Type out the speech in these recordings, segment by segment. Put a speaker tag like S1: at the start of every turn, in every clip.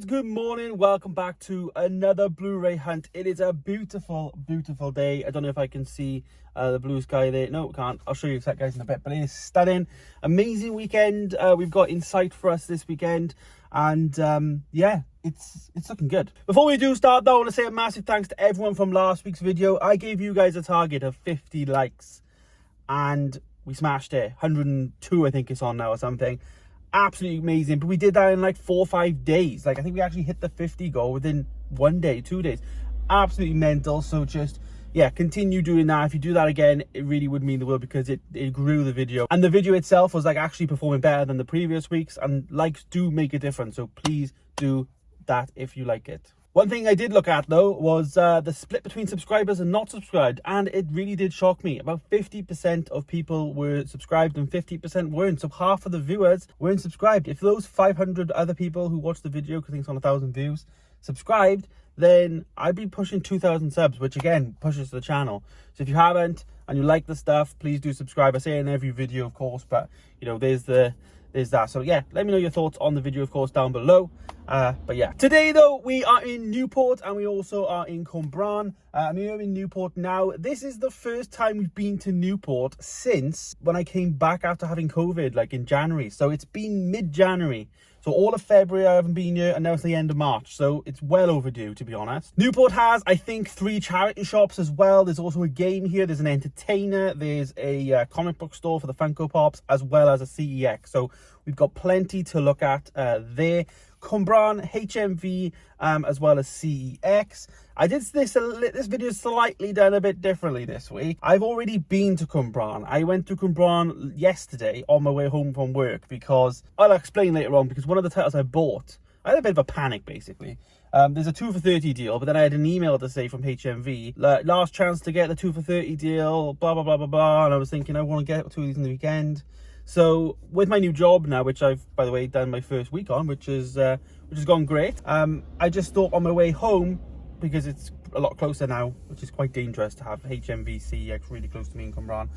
S1: lads, good morning. Welcome back to another Blu-ray hunt. It is a beautiful, beautiful day. I don't know if I can see the blue sky there. No, can't. I'll show you that, guys, in a bit. But it is stunning. Amazing weekend we've got in sight for us this weekend. And yeah, it's looking good. Before we do start though, I want to say a massive thanks to everyone from last week's video. I gave you guys a target of 50 likes. And we smashed it. 102, I think it's on now or something. Absolutely amazing. But we did that in like 4 or 5 days. Like, I think we actually hit the 50 goal within 1 day, 2 days. Absolutely mental. So just, yeah, continue doing that. If you do that again, it really would mean the world, because it grew the video. And the video itself was like actually performing better than the previous weeks. And likes do make a difference. So please do that if you like it. One thing I did look at though was the split between subscribers and not subscribed, and it really did shock me. About 50% of people were subscribed and 50% weren't, so half of the viewers weren't subscribed. If those 500 other people who watched the video, because I think it's on 1,000 views, subscribed, then I'd be pushing 2,000 subs, which again pushes the channel. So if you haven't and you like the stuff, please do subscribe. I say it in every video, of course, but you know, there's that. So yeah, let me know your thoughts on the video, of course, down below. But yeah, today though, we are in Newport and we also are in CWMBRAN. I'm here in Newport now. This is the first time we've been to Newport since when I came back after having COVID, like in January. So it's been mid-January. So all of February I haven't been here, and now it's the end of March. So it's well overdue, to be honest. Newport has, I think, 3 charity shops as well. There's also a game here. There's an entertainer. There's a comic book store for the Funko Pops, as well as a CEX. So we've got plenty to look at there. CWMBRAN, HMV, as well as CEX. I did this video slightly done a bit differently this week. I've already been to CWMBRAN. I went to CWMBRAN yesterday on my way home from work, because I'll explain later on, because one of the titles I bought, I had a bit of a panic basically. There's a 2 for 30 deal, but then I had an email to say from HMV, last chance to get the 2 for 30 deal, blah blah blah blah blah, and I was thinking I want to get 2 of these in the weekend. So with my new job now, which I've, by the way, done my first week on, which has gone great, I just thought on my way home, because it's a lot closer now, which is quite dangerous to have HMV CEX really close to me in CWMBRAN.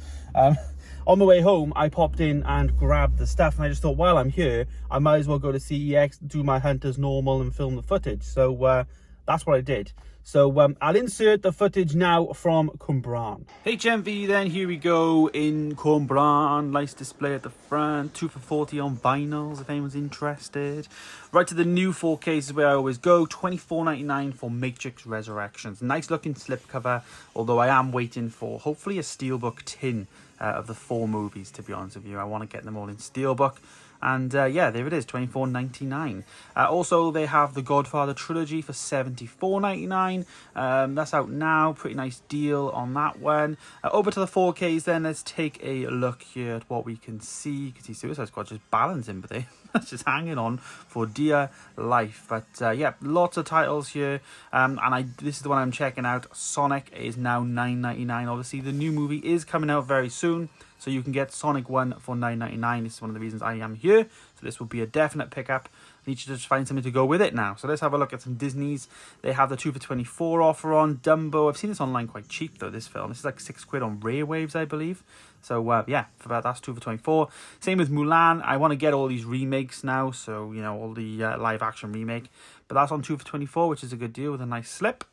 S1: On my way home, I popped in and grabbed the stuff, and I just thought, while I'm here, I might as well go to CEX, do my hunt as normal and film the footage. So that's what I did. So I'll insert the footage now from CWMBRAN. HMV then, here we go in CWMBRAN. Nice display at the front. 2 for 40 on vinyls if anyone's interested. Right to the new 4K is where I always go. $24.99 for Matrix Resurrections. Nice looking slipcover, although I am waiting for hopefully a steelbook tin of the 4 movies, to be honest with you. I want to get them all in steelbook. And yeah, there it is, $24.99. Also, they have the Godfather trilogy for $74.99. That's out now. Pretty nice deal on that one. Over to the 4Ks then. Let's take a look here at what we can see. You can see Suicide Squad just balancing, but that's just hanging on for dear life. But yeah, lots of titles here. And this is the one I'm checking out. Sonic is now $9.99. Obviously, the new movie is coming out very soon, so you can get Sonic 1 for $9.99. This is one of the reasons I am here. So this will be a definite pickup. I need to just find something to go with it now. So let's have a look at some Disneys. They have the 2 for 24 offer on. Dumbo. I've seen this online quite cheap though, this film. This is like £6 on Rare Waves, I believe. So yeah, that's 2 for 24. Same with Mulan. I want to get all these remakes now. So, you know, all the live action remake. But that's on 2 for 24, which is a good deal with a nice slip.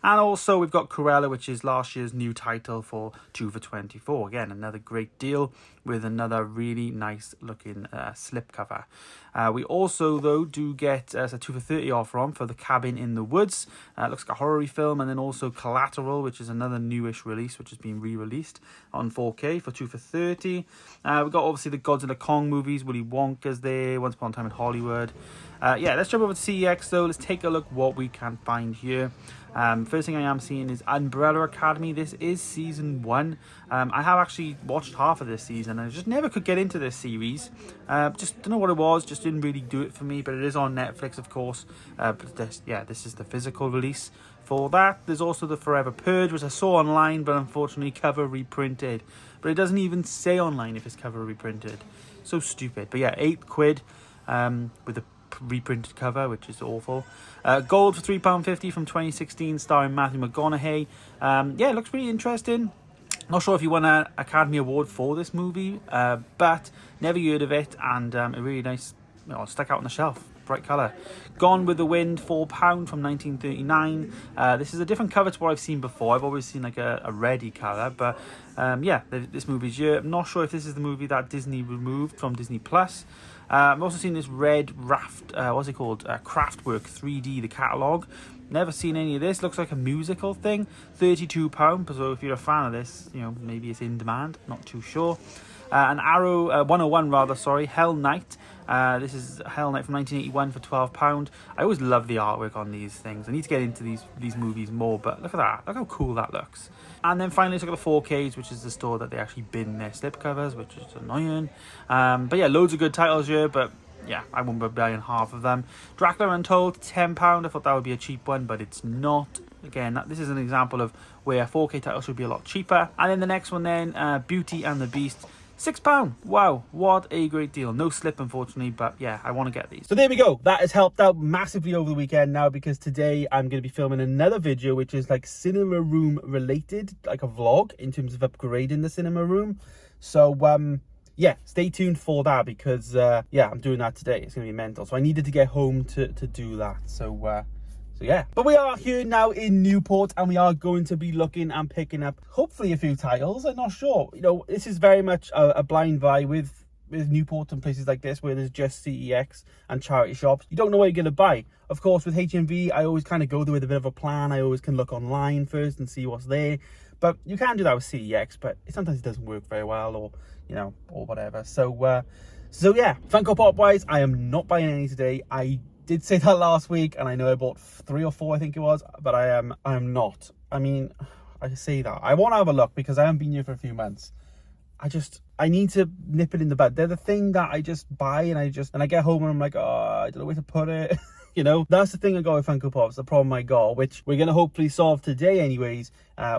S1: And also we've got Cruella, which is last year's new title, for 2 for 24. Again, another great deal with another really nice looking slipcover. We also, though, do get a 2 for 30 offer on for The Cabin in the Woods. Looks like a horror film. And then also Collateral, which is another newish release, which has been re-released on 4K for 2 for 30. We've got obviously the Godzilla Kong movies. Willy Wonka's there. Once Upon a Time in Hollywood. Yeah, let's jump over to CEX though. Let's take a look what we can find here. First thing I am seeing is Umbrella Academy. This is season 1. I have actually watched half of this season. I just never could get into this series. Just don't know what it was. Just didn't really do it for me. But it is on Netflix, of course. But this is the physical release for that. There's also the Forever Purge, which I saw online, but unfortunately cover reprinted. But it doesn't even say online if it's cover reprinted. So stupid. But yeah, £8 with the reprinted cover, which is awful. Gold for £3.50 from 2016, starring Matthew McConaughey. Yeah, it looks pretty interesting. Not sure if he won an Academy Award for this movie, but never heard of it, and a really nice stuck out on the shelf. Bright colour. Gone with the Wind, £4 from 1939. This is a different cover to what I've seen before. I've always seen like a reddy colour, but yeah, this movie's here. I'm not sure if this is the movie that Disney removed from Disney Plus. I've also seen this red raft, what's it called? Kraftwerk 3D, the catalogue. Never seen any of this. Looks like a musical thing. £32. So if you're a fan of this, maybe it's in demand. Not too sure. An Arrow 101 rather. Sorry, Hell Night. This is Hell Night from 1981 for £12. I always love the artwork on these things. I need to get into these movies more, but look at that. Look how cool that looks. And then finally, let's look at the 4Ks, which is the store that they actually bin their slipcovers, which is annoying. But yeah, loads of good titles here, but yeah, I won't be buying half of them. Dracula Untold, £10. I thought that would be a cheap one, but it's not. Again, this is an example of where a 4K title should be a lot cheaper. And then the next one then, Beauty and the Beast, £6. Wow, what a great deal. No slip, unfortunately, but yeah, I want to get these. So there we go. That has helped out massively over the weekend now, because today I'm going to be filming another video which is like cinema room related, like a vlog in terms of upgrading the cinema room. So yeah, stay tuned for that, because yeah, I'm doing that today. It's going to be mental. So I needed to get home to do that. So yeah, but we are here now in Newport, and we are going to be looking and picking up hopefully a few titles. I'm not sure. This is very much a blind buy with Newport and places like this where there's just CEX and charity shops. You don't know what you're going to buy. Of course, with HMV, I always kind of go there with a bit of a plan. I always can look online first and see what's there. But you can do that with CEX, but sometimes it doesn't work very well, or or whatever. So yeah, Funko Pop wise, I am not buying any today. I did say that last week, and I know I bought 3 or 4, I think it was, but I am not. I mean, I say that. I want to have a look because I haven't been here for a few months. I need to nip it in the bud. They're the thing that I just buy, and I get home and I'm like, oh, I don't know where to put it. That's the thing I got with Funko Pops, the problem I got, which we're going to hopefully solve today anyways,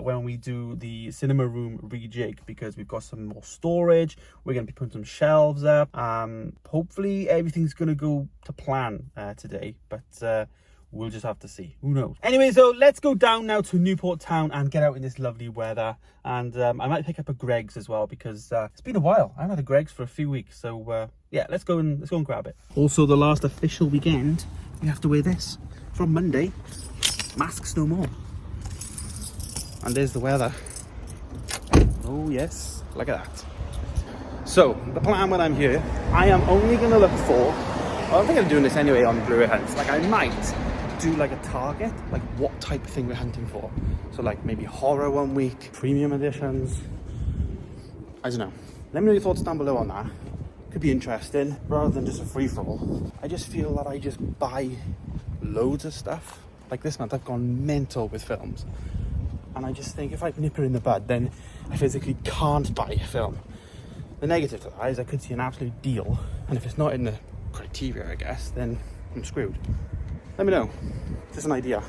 S1: when we do the cinema room rejig, because we've got some more storage. We're going to be putting some shelves up. Hopefully everything's going to go to plan today, but we'll just have to see. Who knows? Anyway, so let's go down now to Newport Town and get out in this lovely weather. And I might pick up a Greggs as well, because it's been a while. I haven't had a Greggs for a few weeks. So yeah, let's go and grab it. Also, the last official weekend, we have to wear this. From Monday, masks no more. And there's the weather. Oh yes, look at that. So the plan when I'm here, I am only going to look for, I think I'm doing this anyway on Blu-ray hunts. Like, I might do like a target, like what type of thing we're hunting for. So like maybe horror one week, premium editions. I don't know. Let me know your thoughts down below on that. Could be interesting, rather than just a free-for-all. I just feel that I just buy loads of stuff. Like this month I've gone mental with films, and I just think if I nip her in the bud, then I physically can't buy a film. The negative to that is I could see an absolute deal, and if it's not in the criteria, I guess, then I'm screwed. Let me know. Just an idea.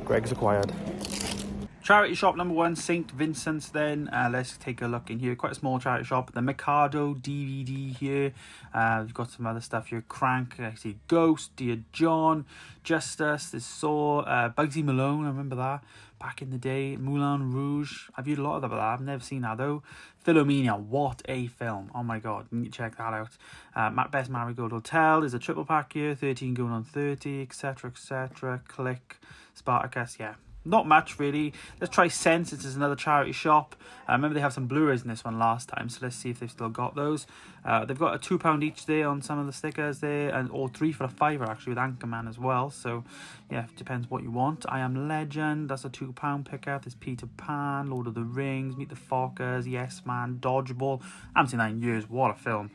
S1: Greggs acquired. Charity shop number 1, St. Vincent's then. Let's take a look in here. Quite a small charity shop. The Mikado DVD here. We've got some other stuff here. Crank, I see Ghost, Dear John, Justice, this Saw, Bugsy Malone, I remember that. Back in the day. Moulin Rouge. I've viewed a lot of that. I've never seen that though. Philomenia, what a film. Oh my god, you need to check that out. Best Marigold Hotel. There's a triple pack here. 13 going on 30, etc, etc. Click, Spartacus, yeah. Not much really. Let's try Sense. This is another charity shop. I remember they have some Blu-rays in this one last time, so let's see if they've still got those. They've got a £2 each there on some of the stickers there, or 3 for a £5 actually with Anchorman as well. So yeah, it depends what you want. I Am Legend, that's a £2 pickup. There's Peter Pan, Lord of the Rings, Meet the Fockers, Yes Man, Dodgeball. I haven't seen that in years. What a film.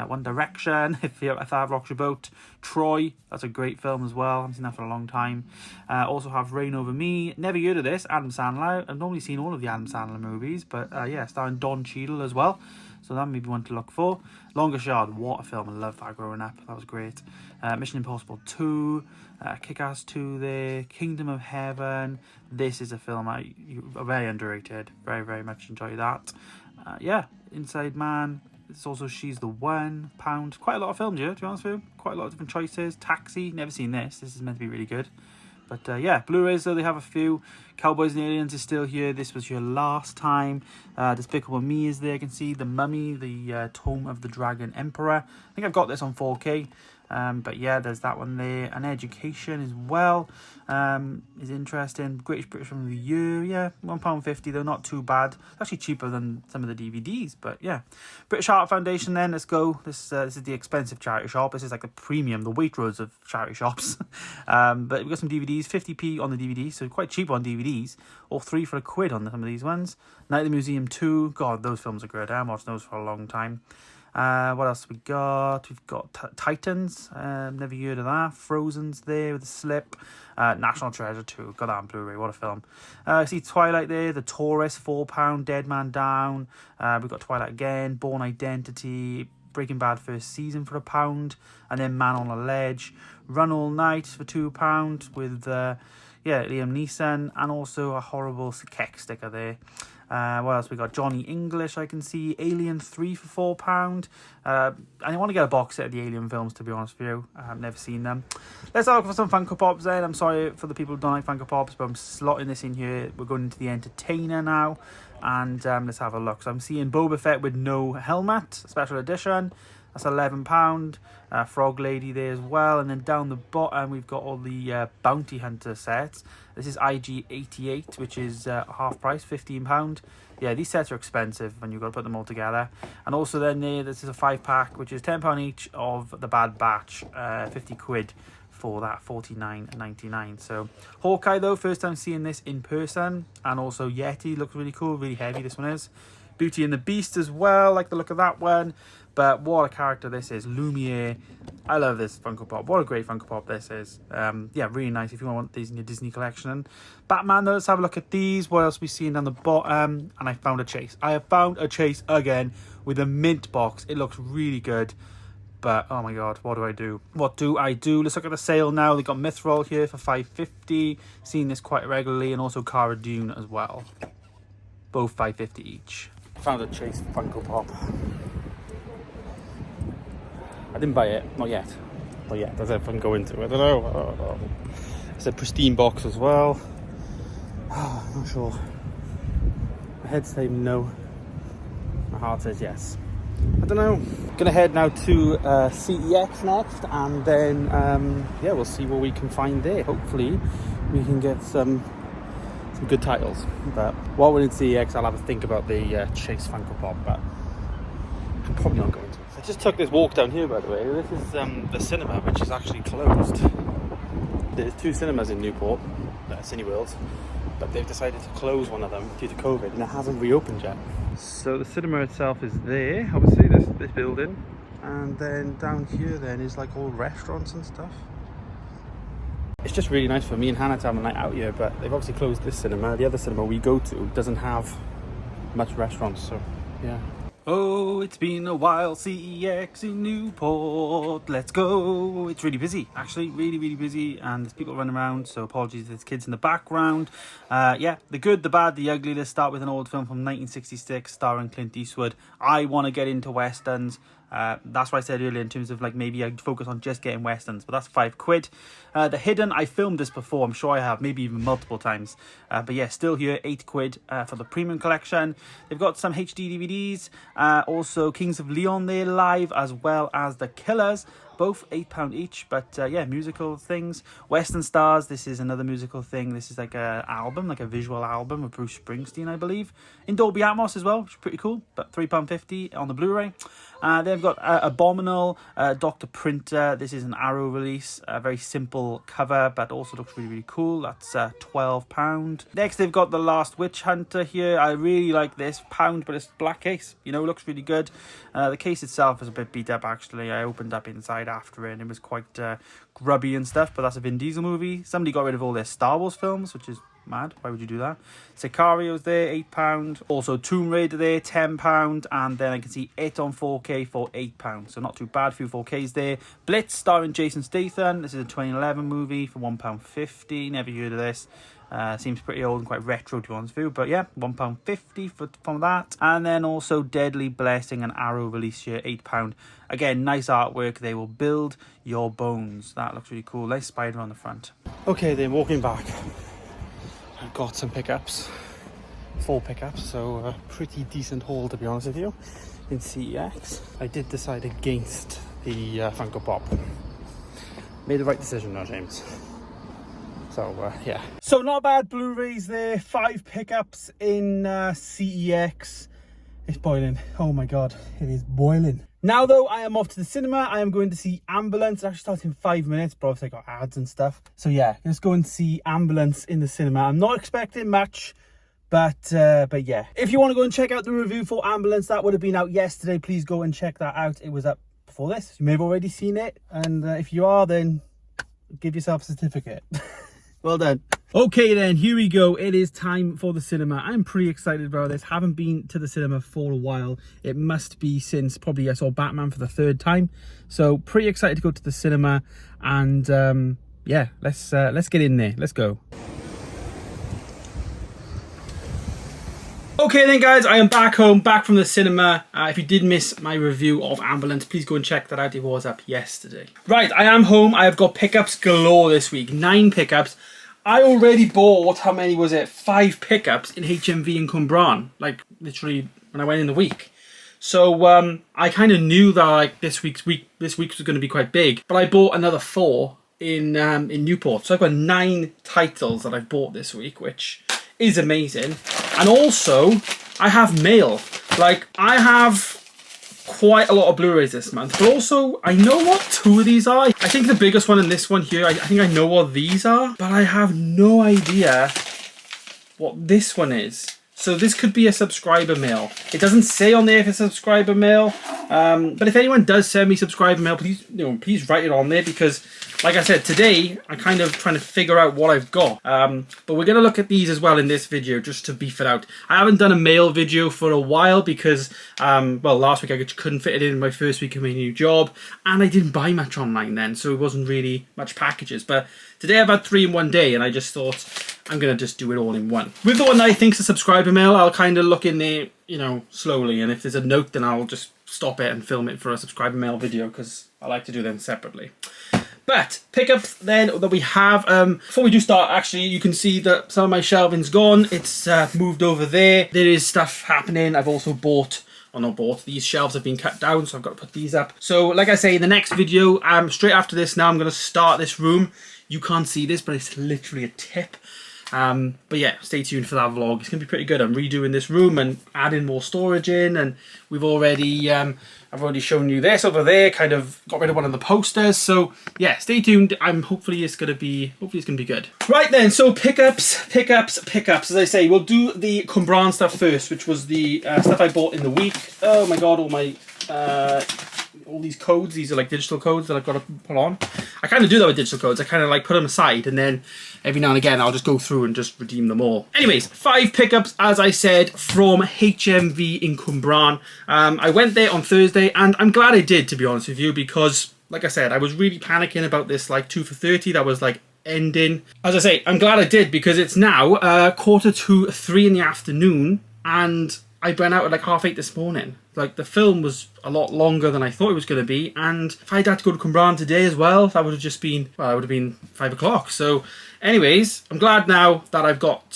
S1: One Direction, if that rocks your boat. Troy, that's a great film as well. I haven't seen that for a long time. Also have Reign Over Me. Never heard of this. Adam Sandler. I've normally seen all of the Adam Sandler movies, but yeah, starring Don Cheadle as well. So that may be one to look for. Longest Yard, what a film. I loved that growing up. That was great. Mission Impossible 2. Kick-Ass 2 there. Kingdom of Heaven. This is a film very underrated. Very, very much enjoy that. Yeah, Inside Man. It's also She's the One, £1. Quite a lot of films here, to be honest with you. Quite a lot of different choices. Taxi, never seen this. This is meant to be really good. But yeah, Blu-rays though, they have a few. Cowboys and Aliens is still here. This was your last time. Despicable Me is there. I can see The Mummy, the Tomb of the Dragon Emperor. I think I've got this on 4K. But yeah, there's that one there. And Education as well is interesting. British Film of the Year, yeah, £1.50 though, not too bad. It's actually cheaper than some of the DVDs, but yeah. British Art Foundation then, let's go. This is the expensive charity shop. This is like the premium, the Waitrose of charity shops. But we've got some DVDs, 50p on the DVD, so quite cheap on DVDs. Or £3 for £1 on some of these ones. Night at the Museum 2, God, those films are good. I haven't watched those for a long time. What else we got? We've got Titans, never heard of that. Frozen's there with the slip. National Treasure 2, got that on Blu-ray, what a film. I see Twilight there, The Tourist, £4, Dead Man Down. We've got Twilight again, Born Identity, Breaking Bad first season for £1, and then Man on a Ledge. Run All Night for £2 with Liam Neeson, and also a horrible CEX sticker there. What else we got? Johnny English, I can see. Alien 3 for £4. I want to get a box set of the Alien films, to be honest with you. I've never seen them. Let's have a look for some Funko Pops then. I'm sorry for the people who don't like Funko Pops, but I'm slotting this in here. We're going into the Entertainer now. And let's have a look. So I'm seeing Boba Fett with no helmet, special edition. That's £11. Frog Lady there as well. And then down the bottom, we've got all the Bounty Hunter sets. This is IG-88, which is half price, £15. Yeah, these sets are expensive when you've got to put them all together. And also then this is a 5-pack, which is £10 each of the Bad Batch, £50 for that, $49.99. So Hawkeye though, first time seeing this in person. And also Yeti, looks really cool, really heavy this one is. Beauty and the Beast as well, like the look of that one. But what a character this is. Lumiere. I love this Funko Pop. What a great Funko Pop this is. Yeah, really nice if you want these in your Disney collection. Batman though, let's have a look at these. What else are we seeing down the bottom? And I found a Chase. I have found a Chase again with a mint box. It looks really good. But oh my god, what do I do? What do I do? Let's look at the sale now. They got Mithril here for $5.50. Seeing this quite regularly, and also Cara Dune as well. Both $5.50 each. Found a Chase Funko Pop. I didn't buy it, not yet. Not yet. That's if I can go into it. I don't know. It's a pristine box as well. Oh, I'm not sure. My head's saying no. My heart says yes. I don't know. Gonna head now to CEX next, and then yeah, we'll see what we can find there. Hopefully, we can get some good titles. But while we're in CEX, I'll have a think about the Chase Funko Pop. But I'm probably not going to. I just took this walk down here, by the way. This is the cinema, which is actually closed. There's 2 cinemas in Newport, Cineworld, but they've decided to close one of them due to COVID, and it hasn't reopened yet. So the cinema itself is there, obviously, this building, and then down here then is like all restaurants and stuff. It's just really nice for me and Hannah to have a night out here, but they've obviously closed this cinema. The other cinema we go to doesn't have much restaurants, so yeah. Oh, it's been a while, CEX in Newport, let's go. It's really busy, actually, really busy, and there's people running around, so apologies if there's kids in the background. Yeah, the good, the bad, the ugly. Let's start with an old film from 1966 starring Clint Eastwood. I want to get into westerns. That's what I said earlier in terms of like maybe I'd focus on just getting westerns, but that's £5. The Hidden, I filmed this before, I'm sure I have, maybe even multiple times, but yeah, still here, £8 for the premium collection. They've got some HD DVDs, also Kings of Leon there live, as well as The Killers, both £8 each. But yeah, musical things. Western Stars, this is another musical thing. This is like a album, like a visual album of Bruce Springsteen, I believe, in Dolby Atmos as well, which is pretty cool, but £3.50 on the Blu-ray. They've got Abominable, Dr. Printer. This is an Arrow release, a very simple cover, but also looks really cool. That's £12. Next, they've got The Last Witch Hunter here. I really like this, £1, but it's black case, you know, looks really good. The case itself is a bit beat up, actually. I opened up inside after it, and it was quite grubby and stuff, but that's a Vin Diesel movie. Somebody got rid of all their Star Wars films, which is mad. Why would you do that? Sicario's there, £8. Also Tomb Raider there, £10. And then I can see It on 4K for £8. So not too bad. A few 4Ks there. Blitz starring Jason Statham. This is a 2011 movie for £1.50. Never heard of this. Seems pretty old and quite retro to be honest with you, but yeah, £1.50 from that. And then also Deadly Blessing, an Arrow release here, £8. Again, nice artwork. They will build your bones. That looks really cool. Nice spider on the front. Okay, then walking back, I've got some pickups, 4 pickups, so a pretty decent haul to be honest with you. In CEX, I did decide against the Funko Pop. Made the right decision now, James. So yeah. So not bad Blu-rays there, 5 pickups in CEX. It's boiling. Oh my god, it is boiling. Now though, I am off to the cinema. I am going to see Ambulance. It actually starts in 5 minutes, but obviously I got ads and stuff. So yeah, let's go and see Ambulance in the cinema. I'm not expecting much, but yeah. If you want to go and check out the review for Ambulance, that would have been out yesterday. Please go and check that out. It was up before this. You may have already seen it, and if you are, then give yourself a certificate. Well done. Okay then, here we go. It is time for the cinema. I'm pretty excited about this. Haven't been to the cinema for a while. It must be since probably I saw Batman for the 3rd time. So pretty excited to go to the cinema, and yeah, let's get in there. Let's go. Okay then guys, I am back home, back from the cinema. If you did miss my review of Ambulance, please go and check that out. It was up yesterday. Right, I am home. I have got pickups galore this week. 9 pickups. I already bought, how many was it? 5 pickups in HMV in CWMBRAN. Like, literally, when I went in the week. So, I kind of knew that, like, this week was going to be quite big. But I bought another 4 in Newport. So I've got 9 titles that I've bought this week, which is amazing. And also, I have mail. Like, I have quite a lot of Blu-rays this month, but also I know what 2 of these are. I think the biggest one and this one here, I think I know what these are, but I have no idea what this one is. So this could be a subscriber mail. It doesn't say on there if it's subscriber mail, but if anyone does send me subscriber mail, please, please write it on there, because like I said, today I'm kind of trying to figure out what I've got. But we're going to look at these as well in this video, just to beef it out. I haven't done a mail video for a while because, well, last week I couldn't fit it in my first week of my new job, and I didn't buy much online then, so it wasn't really much packages. But today I've had 3 in one day, and I just thought I'm going to just do it all in one. With the one that I think is a subscriber mail, I'll kind of look in there, slowly, and if there's a note, then I'll just stop it and film it for a subscriber mail video, because I like to do them separately. But pickups then that we have, before we do start, actually you can see that some of my shelving's gone. It's moved over there. There is stuff happening. I've also bought, or not bought, these shelves have been cut down, so I've got to put these up. So like I say, in the next video, straight after this now, I'm going to start this room. You can't see this, but it's literally a tip. But yeah, stay tuned for that vlog. It's going to be pretty good. I'm redoing this room and adding more storage in, and we've already, I've already shown you this over there, kind of got rid of one of the posters. So yeah, stay tuned. Hopefully it's going to be good. Right then, so pickups. As I say, we'll do the CWMBRAN stuff first, which was the stuff I bought in the week. Oh my God, all these codes, these are like digital codes that I've got to put on. I kind of do that with digital codes. I kind of like put them aside, and then every now and again I'll just go through and just redeem them all. Anyways, 5 pickups, as I said, from HMV in CWMBRAN. I went there on Thursday, and I'm glad I did, to be honest with you, because like I said, I was really panicking about this like 2 for 30 that was like ending. As I say, I'm glad I did, because it's now 2:45 in the afternoon, and I went out at like 8:30 this morning. Like, the film was a lot longer than I thought it was going to be, and if I'd had to go to CWMBRAN today as well, that would have just been, well, it would have been 5 o'clock. So anyways, I'm glad now that I've got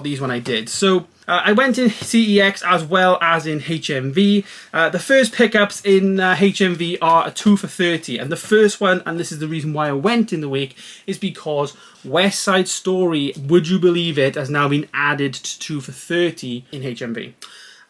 S1: these when I did. So I went in CEX as well as in HMV. The first pickups in HMV are a 2 for 30, and the first one, and this is the reason why I went in the week, is because West Side Story, would you believe it, has now been added to 2 for 30 in HMV.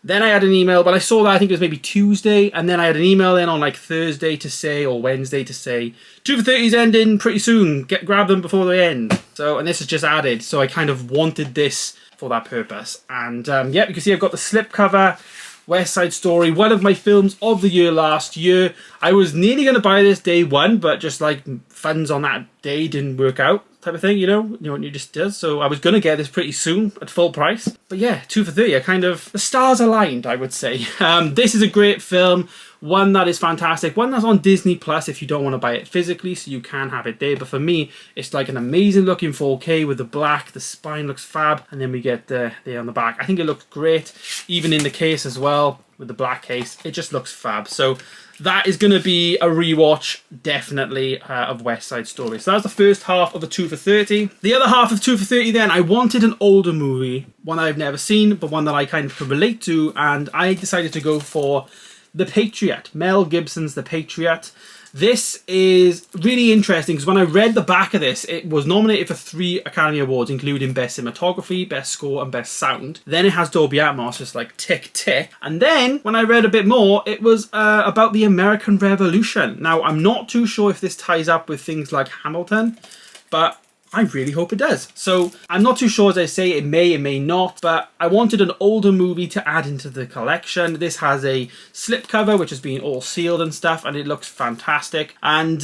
S1: Then I had an email, but I saw that I think it was maybe Tuesday, and then I had an email then on like Thursday to say, or Wednesday to say, 2 for 30's ending pretty soon, grab them before they end. So, and this is just added, so I kind of wanted this for that purpose. And yeah, you can see I've got the slipcover, West Side Story, one of my films of the year last year. I was nearly going to buy this day one, but just like funds on that day didn't work out, type of thing, you know what you just does. So I was going to get this pretty soon at full price. But yeah, 2 for 30, the stars aligned, I would say. This is a great film. one that is fantastic, one that's on Disney Plus if you don't want to buy it physically, so you can have it there. But for me, it's like an amazing looking 4K with the black, the spine looks fab, and then we get there on the back. I think it looks great, even in the case as well, with the black case. It just looks fab. So that is going to be a rewatch, definitely, of West Side Story. So that's the first half of the 2 for 30. The other half of 2 for 30 then, I wanted an older movie, one I've never seen, but one that I kind of could relate to, and I decided to go for The Patriot, Mel Gibson's The Patriot. This is really interesting because when I read the back of this, it was nominated for 3 Academy Awards, including Best Cinematography, Best Score, and Best Sound. Then it has Dolby Atmos, just like tick, tick. And then, when I read a bit more, it was about the American Revolution. Now, I'm not too sure if this ties up with things like Hamilton, but I really hope it does. So I'm not too sure, as I say, it may not, but I wanted an older movie to add into the collection. This has a slipcover, which has been all sealed and stuff, and it looks fantastic. And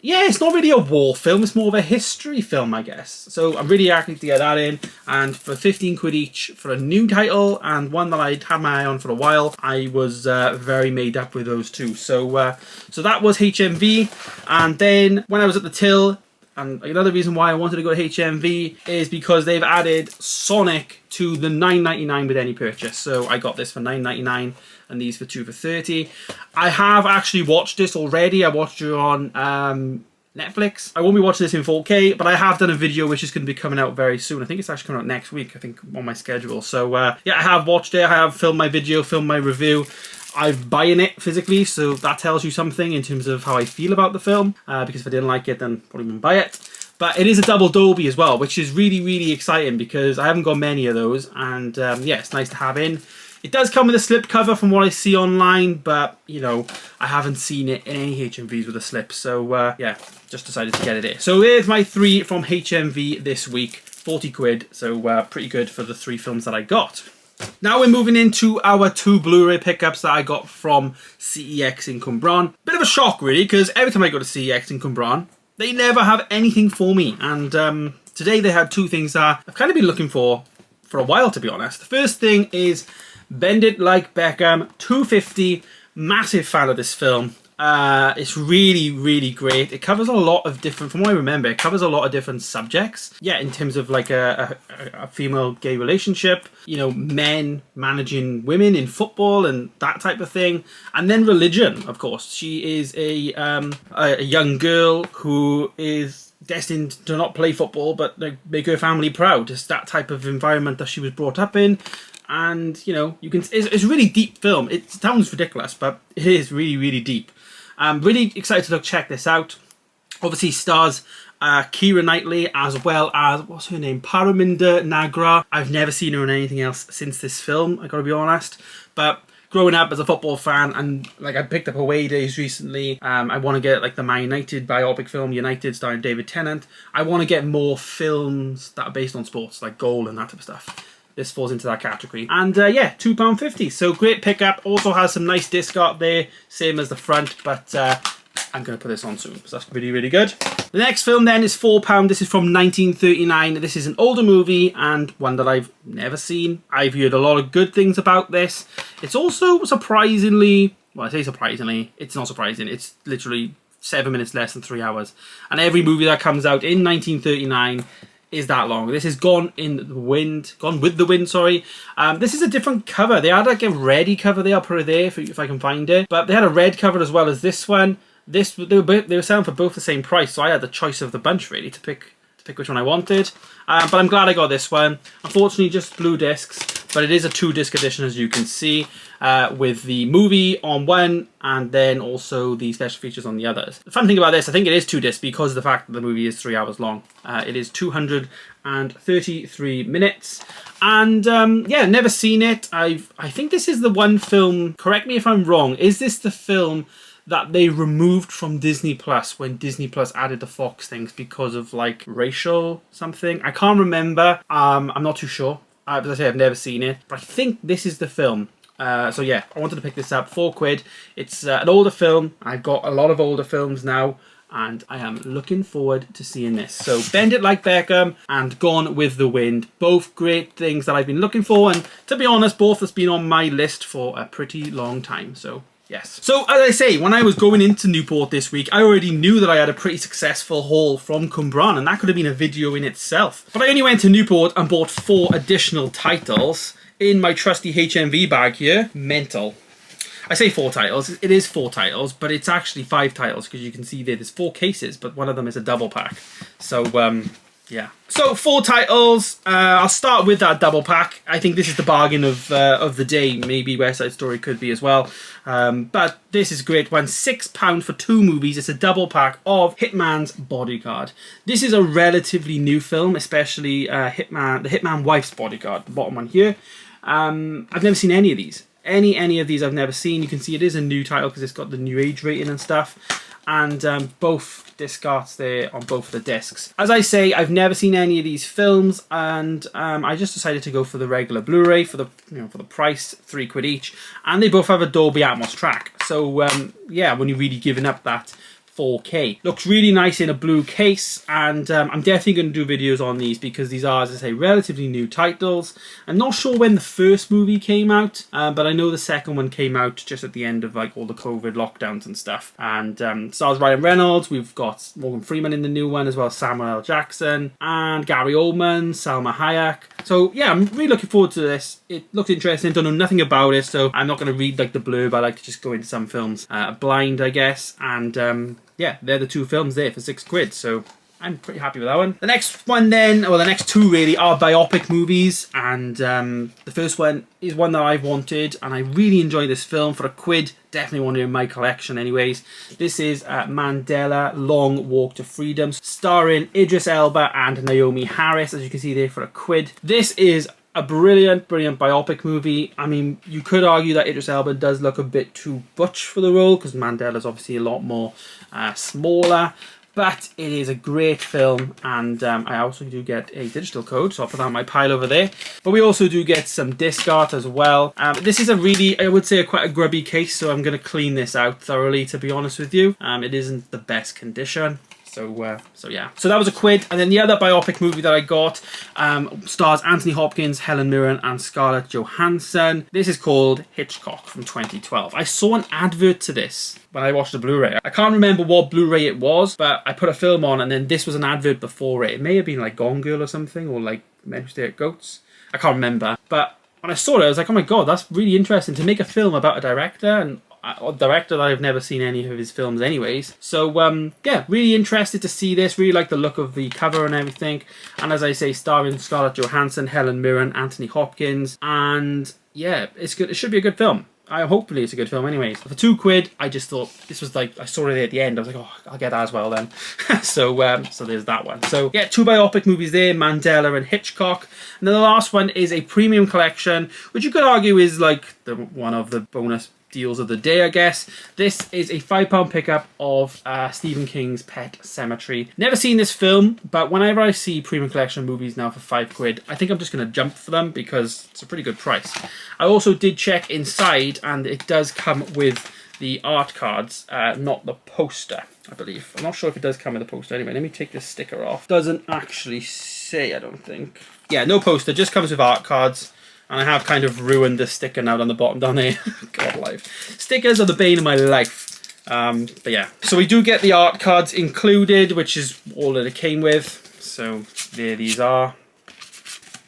S1: yeah, it's not really a war film, it's more of a history film, I guess. So I'm really happy to get that in, and for 15 quid each for a new title, and one that I'd had my eye on for a while, I was very made up with those two. So, so that was HMV, and then when I was at the till, and another reason why I wanted to go to HMV is because they've added Sonic to the $9.99 with any purchase. So I got this for $9.99 and these for 2 for 30. I have actually watched this already. I watched it on Netflix. I won't be watching this in 4K, but I have done a video which is going to be coming out very soon. I think it's actually coming out next week, I think, on my schedule. So yeah, I have watched it. I have filmed my video, filmed my review. I'm buying it physically, so that tells you something in terms of how I feel about the film, because if I didn't like it, then probably wouldn't buy it. But it is a double Dolby as well, which is really, really exciting because I haven't got many of those, and yeah, it's nice to have in. It does come with a slipcover from what I see online, but, you know, I haven't seen it in any HMVs with a slip, so yeah, just decided to get it in. So there's my 3 from HMV this week, 40 quid, so pretty good for the 3 films that I got. Now we're moving into our 2 Blu-ray pickups that I got from CEX in Cwmbran. Bit of a shock really, because every time I go to CEX in Cwmbran, they never have anything for me. And today they had 2 things that I've kind of been looking for a while, to be honest. The first thing is Bend It Like Beckham, 250. Massive fan of this film. It's really, really great. It covers a lot of different, from what I remember, it covers a lot of different subjects. Yeah, in terms of like a female-gay relationship, you know, men managing women in football and that type of thing. And then religion, of course. She is a young girl who is destined to not play football, but like, make her family proud. It's that type of environment that she was brought up in. And, you know, you can, it's a really deep film. It sounds ridiculous, but it is really, really deep. I'm really excited to check this out. Obviously stars Keira Knightley, as well as, what's her name, Paraminder Nagra. I've never seen her in anything else since this film, I gotta be honest. But growing up as a football fan, and like I picked up Away Days recently. I want to get like the Man United biopic film, United, starring David Tennant. I want to get more films that are based on sports, like Goal and that type of stuff. This falls into that category. And yeah, £2.50. So great pickup. Also has some nice disc art there, same as the front, but I'm going to put this on soon because that's really, really good. The next film then is £4. This is from 1939. This is an older movie and one that I've never seen. I've heard a lot of good things about this. It's also surprisingly, well, I say surprisingly, it's not surprising. It's literally 7 minutes less than 3 hours. And every movie that comes out in 1939 is that long. This is Gone with the Wind, sorry. This is a different cover. They had like a ready cover there. I'll put it there if I can find it. But they had a red cover as well as this one. They were selling for both the same price, so I had the choice of the bunch really to pick which one I wanted. But I'm glad I got this one. Unfortunately, just blue discs, but it is a 2-disc edition, as you can see, with the movie on one and then also the special features on the others. The fun thing about this, I think it is 2 discs because of the fact that the movie is 3 hours long. It is 233 minutes. And yeah, never seen it. I think this is the one film, correct me if I'm wrong, is this the film that they removed from Disney Plus when Disney Plus added the Fox things because of like racial something? I can't remember. I'm not too sure. As I say, I've never seen it, but I think this is the film. So yeah, I wanted to pick this up, 4 quid. It's an older film. I've got a lot of older films now, and I am looking forward to seeing this. So Bend It Like Beckham and Gone with the Wind, both great things that I've been looking for, and to be honest, both has been on my list for a pretty long time. So Yes. So, as I say, when I was going into Newport this week, I already knew that I had a pretty successful haul from CWMBRAN, and that could have been a video in itself. But I only went to Newport and bought 4 additional titles in my trusty HMV bag here. Mental. I say 4 titles. It is 4 titles, but it's actually 5 titles, because you can see there's 4 cases, but one of them is a double pack. So, yeah. So 4 titles. I'll start with that double pack. I think this is the bargain of the day. Maybe West Side Story could be as well. But this is a great one. £6 for 2 movies. It's a double pack of Hitman's Bodyguard. This is a relatively new film, especially the Hitman Wife's Bodyguard, the bottom one here. I've never seen any of these. Any of these I've never seen. You can see it is a new title because it's got the new age rating and stuff. And both disc arts there on both of the discs. As I say, I've never seen any of these films, and I just decided to go for the regular Blu-ray for the price, £3 each, and they both have a Dolby Atmos track. So yeah, when you're really giving up that 4K. Looks really nice in a blue case, and I'm definitely going to do videos on these because these are, as I say, relatively new titles. I'm not sure when the first movie came out, but I know the second one came out just at the end of like all the COVID lockdowns and stuff. And stars Ryan Reynolds. We've got Morgan Freeman in the new one, as well as Samuel L. Jackson and Gary Oldman, Salma Hayek. So yeah, I'm really looking forward to this. It looks interesting. Don't know nothing about it, so I'm not going to read like the blurb. I like to just go into some films blind, I guess. And yeah, they're the 2 films there for £6, so I'm pretty happy with that one. The next one then, well, the next 2 really are biopic movies, and the first one is one that I've wanted, and I really enjoy this film for £1. Definitely one in my collection anyways. This is Mandela, Long Walk to Freedom, starring Idris Elba and Naomi Harris, as you can see there, for £1. This is a brilliant biopic movie. I mean, you could argue that Idris Elba does look a bit too butch for the role, because Mandela's obviously a lot more smaller. But it is a great film, and I also do get a digital code, so I'll put that on my pile over there. But we also do get some disc art as well. This is a really, I would say, quite a grubby case, so I'm going to clean this out thoroughly, to be honest with you. It isn't the best condition. So yeah. So that was £1. And then the other biopic movie that I got stars Anthony Hopkins, Helen Mirren and Scarlett Johansson. This is called Hitchcock from 2012. I saw an advert to this when I watched the Blu-ray. I can't remember what Blu-ray it was, but I put a film on and then this was an advert before it. It may have been like Gone Girl or something, or like Stay at Goats. I can't remember. But when I saw it, I was like, oh my god, that's really interesting to make a film about a director, and a director that I've never seen any of his films anyways. So yeah, really interested to see this. Really like the look of the cover and everything. And as I say, starring Scarlett Johansson, Helen Mirren, Anthony Hopkins, and yeah, it's good. It should be a good film. Hopefully it's a good film anyways. For £2, I just thought this was like, I saw it at the end. I was like, oh, I'll get that as well then. So there's that one. So yeah, 2 biopic movies there, Mandela and Hitchcock. And then the last one is a premium collection, which you could argue is like one of the bonus deals of the day, I guess. This is a £5 pickup of Stephen King's Pet Sematary. Never seen this film, but whenever I see premium collection movies now for £5, I think I'm just going to jump for them because it's a pretty good price. I also did check inside, and it does come with the art cards, not the poster, I believe. I'm not sure if it does come with the poster. Anyway, let me take this sticker off. Doesn't actually say, I don't think. Yeah, no poster, just comes with art cards. And I have kind of ruined the sticker now down the bottom down there. God life. Stickers are the bane of my life. But yeah. So we do get the art cards included, which is all that it came with. So there these are.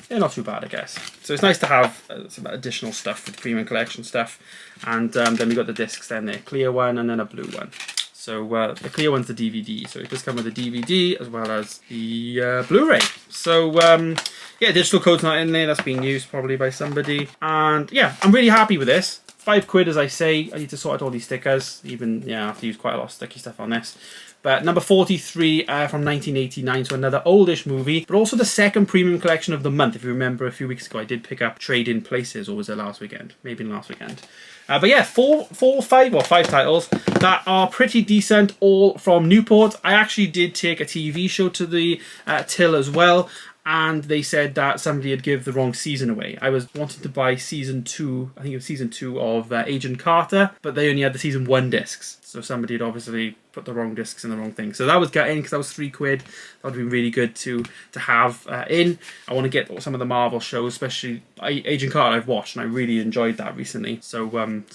S1: They're not too bad, I guess. So it's nice to have some additional stuff with premium collection stuff. And then we got the discs then there. Clear one and then a blue one. So the clear one's the DVD. So it does come with a DVD as well as the Blu-ray. So yeah, digital code's not in there. That's being used probably by somebody. And yeah, I'm really happy with this. £5, as I say. I need to sort out all these stickers. Even, yeah, I have to use quite a lot of sticky stuff on this. But number 43 from 1989, so another oldish movie, but also the second premium collection of the month. If you remember, a few weeks ago, I did pick up Trade-in Places, or was it last weekend? Maybe last weekend. But yeah, five titles that are pretty decent, all from Newport. I actually did take a TV show to the till as well, and they said that somebody had given the wrong season away. I was wanting to buy season 2, I think it was season 2 of Agent Carter, but they only had the season 1 discs. So somebody had obviously put the wrong discs in the wrong thing. So that was gutting because that was £3. That would be really good to have in. I want to get some of the Marvel shows, especially Agent Carter I've watched and I really enjoyed that recently. So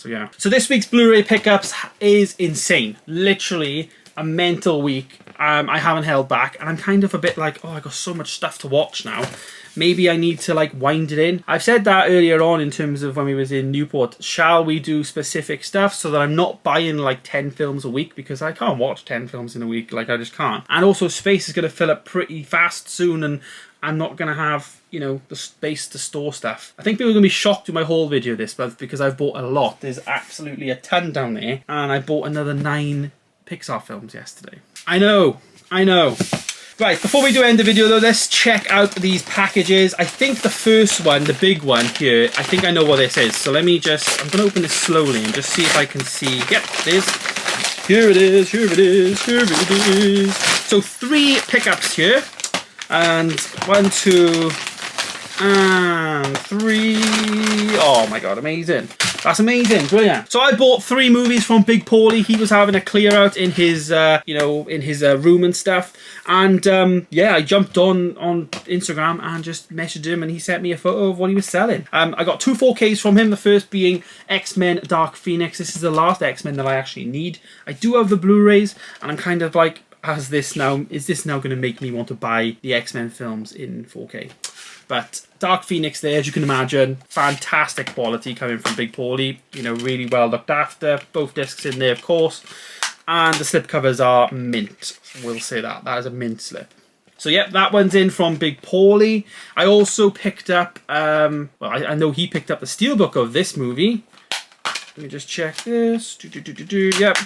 S1: yeah. So this week's Blu-ray pickups is insane. Literally a mental week. I haven't held back and I'm kind of a bit like, oh, I got so much stuff to watch now. Maybe I need to like wind it in. I've said that earlier on in terms of when we was in Newport. Shall we do specific stuff so that I'm not buying like 10 films a week, because I can't watch 10 films in a week. Like I just can't. And also space is going to fill up pretty fast soon and I'm not going to have, you know, the space to store stuff. I think people are going to be shocked with my haul video this month because I've bought a lot. There's absolutely a ton down there. And I bought another 9 Pixar films yesterday. I know. Right, before we do end the video though, let's check out these packages. I think the first one, the big one here, I think I know what this is. So let me just, I'm going to open this slowly and just see if I can see. Yep, it is. Here it is, here it is, here it is. So 3 pickups here. And 1, 2, and 3. Oh my god, amazing. That's amazing, brilliant. So I bought 3 movies from Big Paulie. He was having a clear out in his, in his room and stuff. And yeah, I jumped on Instagram and just messaged him, and he sent me a photo of what he was selling. I got 2 4Ks from him. The first being X-Men Dark Phoenix. This is the last X-Men that I actually need. I do have the Blu-rays, and I'm kind of like, is this now going to make me want to buy the X-Men films in 4K? But Dark Phoenix there, as you can imagine, fantastic quality coming from Big Paulie. You know, really well looked after. Both discs in there, of course. And the slipcovers are mint. We'll say that. That is a mint slip. So, yep, that one's in from Big Paulie. I also picked up, well, I know he picked up the steelbook of this movie. Let me just check this. Yep.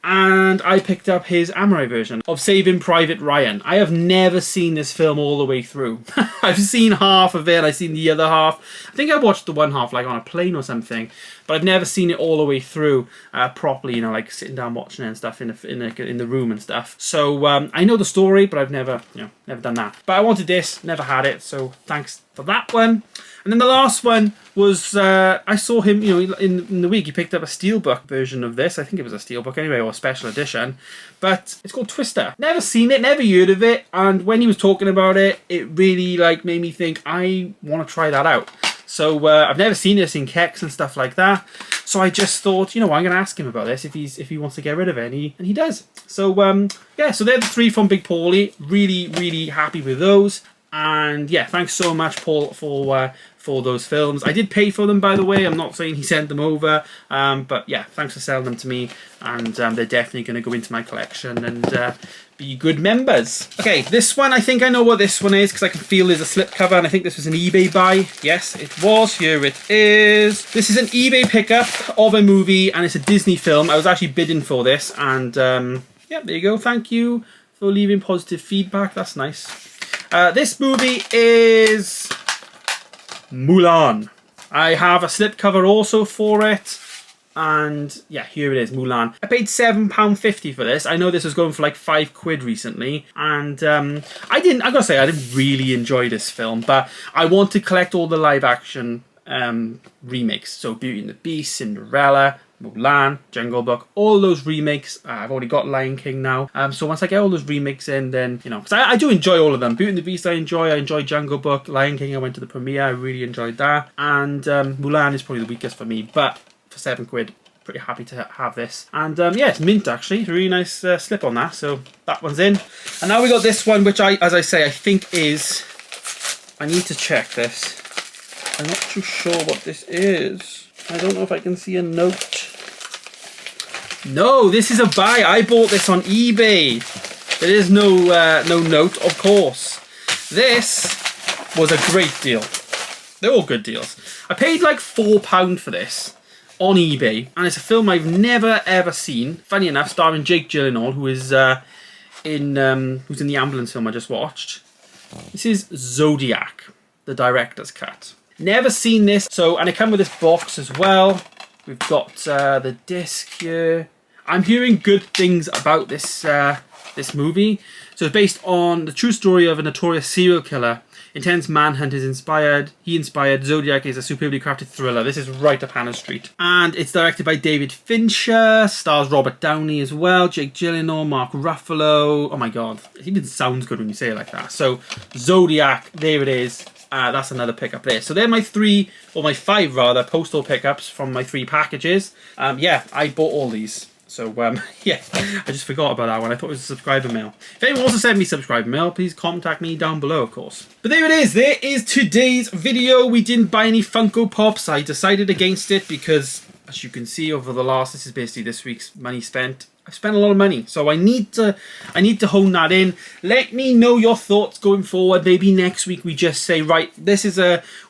S1: And I picked up his Amray version of Saving Private Ryan. I have never seen this film all the way through. I've seen half of it. I've seen the other half. I think I watched the one half like on a plane or something, but I've never seen it all the way through properly. You know, like sitting down watching it and stuff in the room and stuff. So I know the story, but I've never done that. But I wanted this, never had it. So thanks for that one. And then the last one was, I saw him, you know, in the week, he picked up a steelbook version of this. I think it was a steelbook anyway, or a special edition. But it's called Twister. Never seen it, never heard of it. And when he was talking about it, it really, like, made me think, I want to try that out. So I've never seen this in CEX and stuff like that. So I just thought, you know, I'm going to ask him about this if he wants to get rid of it, and he does. So, yeah, so they're the 3 from Big Paulie. Really, really happy with those. And yeah, thanks so much, Paul, for those films. I did pay for them, by the way. I'm not saying he sent them over, but yeah, thanks for selling them to me. And they're definitely going to go into my collection and be good members. Okay, this one, I think I know what this one is because I can feel there's a slipcover, and I think this was an eBay buy. Yes, it was. Here it is. This is an eBay pickup of a movie, and it's a Disney film. I was actually bidding for this, and yeah, there you go. Thank you for leaving positive feedback. That's nice. This movie is Mulan. I have a slipcover also for it. And yeah, here it is, Mulan. I paid £7.50 for this. I know this was going for like £5 recently. And I gotta say, I didn't really enjoy this film. But I want to collect all the live action remakes. So Beauty and the Beast, Cinderella, Mulan, Jungle Book, all those remakes. I've already got Lion King now. So once I get all those remakes in, then, you know, because I do enjoy all of them. Beauty and the Beast I enjoy Jungle Book. Lion King I went to the premiere, I really enjoyed that. And Mulan is probably the weakest for me, but for £7, pretty happy to have this. And yeah, it's mint actually. It's a really nice slip on that, so that one's in. And now we got this one, which as I say, I think is, I need to check this. I'm not too sure what this is. I don't know if I can see a note. No, this is a buy. I bought this on eBay. There is no note, of course. This was a great deal. They're all good deals. I paid like £4 for this on eBay, and it's a film I've never ever seen. Funny enough, starring Jake Gyllenhaal, who is who's in the ambulance film I just watched. This is Zodiac, the director's cut. Never seen this. So, and it comes with this box as well. We've got the disc here. I'm hearing good things about this this movie. So it's based on the true story of a notorious serial killer Intense manhunt is inspired. He inspired. Zodiac is a superbly crafted thriller. This is right up Hannah Street. And it's directed by David Fincher. Stars Robert Downey as well. Jake Gyllenhaal, Mark Ruffalo. Oh my god. It even sounds good when you say it like that. So, Zodiac, there it is. That's another pickup there. So they're my 3, or my 5 rather, postal pickups from my 3 packages. Yeah, I bought all these. So, yeah, I just forgot about that one. I thought it was a subscriber mail. If anyone wants to send me subscriber mail, please contact me down below, of course. But there it is. There is today's video. We didn't buy any Funko Pops. I decided against it because, as you can see over the last, this is basically this week's money spent. I've spent a lot of money, so I need to hone that in. Let me know your thoughts going forward. Maybe next week we just say, right,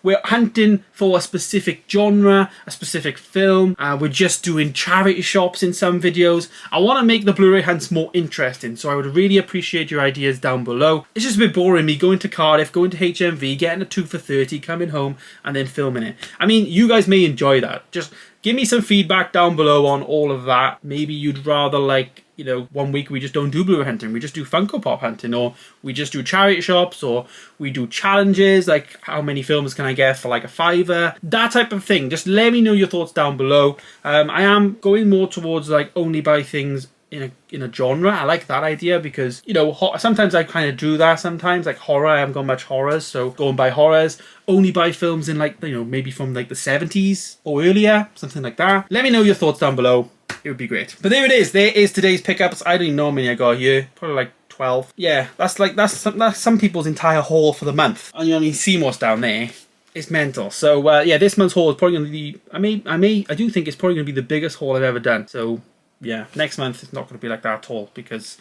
S1: we're hunting for a specific genre, a specific film. We're just doing charity shops in some videos. I want to make the Blu-ray hunts more interesting, so I would really appreciate your ideas down below. It's just a bit boring me going to Cardiff, going to HMV, getting a 2 for 30, coming home, and then filming it. I mean, you guys may enjoy that. Just give me some feedback down below on all of that. Maybe you'd rather, like, you know, one week we just don't do Blu-ray hunting, we just do Funko Pop hunting, or we just do charity shops, or we do challenges, like how many films can I get for like a $5, that type of thing. Just let me know your thoughts down below. I am going more towards like only buy things in a genre. I like that idea because, you know, sometimes I kind of do that. Sometimes like horror, I haven't got much horrors, so go and buy horrors. Only buy films in like, you know, maybe from like the 70s or earlier, something like that. Let me know your thoughts down below. It would be great. But there it is. There is today's pickups. I don't even know how many I got here. Probably like 12. Yeah, that's some people's entire haul for the month. And you only see what's down there. It's mental. So yeah, this month's haul is probably going to be. I do think it's probably going to be the biggest haul I've ever done. So yeah, next month it's not going to be like that at all because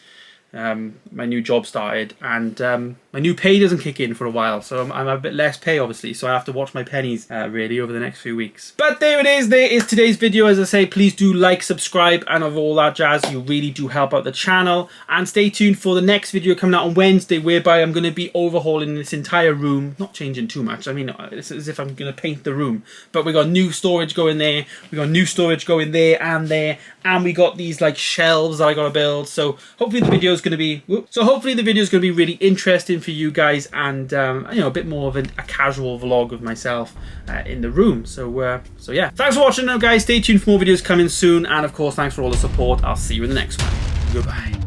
S1: my new job started and my new pay doesn't kick in for a while, so I'm a bit less pay obviously, so I have to watch my pennies really over the next few weeks. But there it is. There is today's video. As I say, please do like, subscribe, and of all that jazz. You really do help out the channel. And stay tuned for the next video coming out on Wednesday, whereby I'm going to be overhauling this entire room. Not changing too much. I mean, it's as if I'm going to paint the room, but we got new storage going there, we got new storage going there, and we got these like shelves that I got to build. So hopefully the video is going to be really interesting for you guys, and you know, a bit more of a casual vlog of myself in the room. So yeah, thanks for watching now, guys. Stay tuned for more videos coming soon, and of course thanks for all the support. I'll see you in the next one. Goodbye.